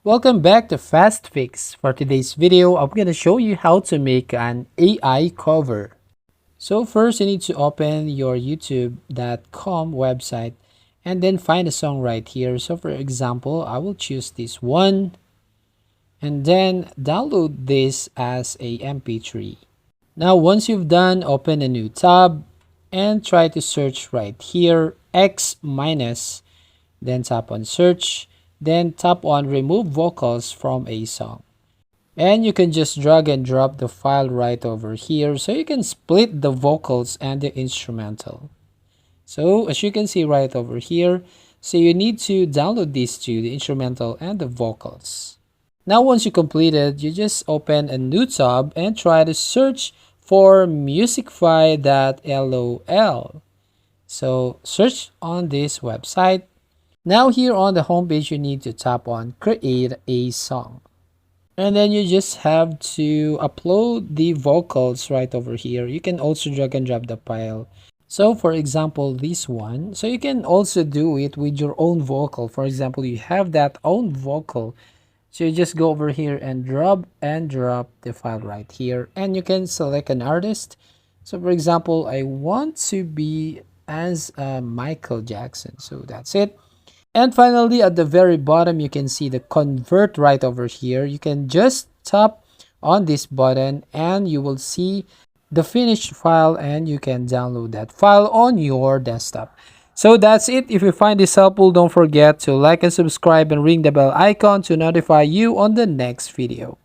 Welcome back to Fast Fix. For today's video, I'm going to show you how to make an AI cover. So first you need to open your youtube.com website and then find a song right here. So for example, I will choose this one and then download this as a MP3. Now once you've done, open a new tab and try to search right here X minus, then tap on search, then tap on remove vocals from a song. And you can just drag and drop the file right over here so you can split the vocals and the instrumental. So as you can see right over here, so you need to download these two, the instrumental and the vocals. Now once you completed, you just open a new tab and try to search for musicfy.lol. So search on this website. Now here on the homepage, you need to tap on create a song. And then you just have to upload the vocals right over here. You can also drag and drop the file. So for example, this one. So you can also do it with your own vocal. For example, you have that own vocal. So you just go over here and drag and drop the file right here. And you can select an artist. So for example, I want to be as Michael Jackson. So that's it. And finally, at the very bottom, you can see the convert right over here. You can just tap on this button and you will see the finished file and you can download that file on your desktop. So that's it. If you find this helpful, don't forget to like and subscribe and ring the bell icon to notify you on the next video.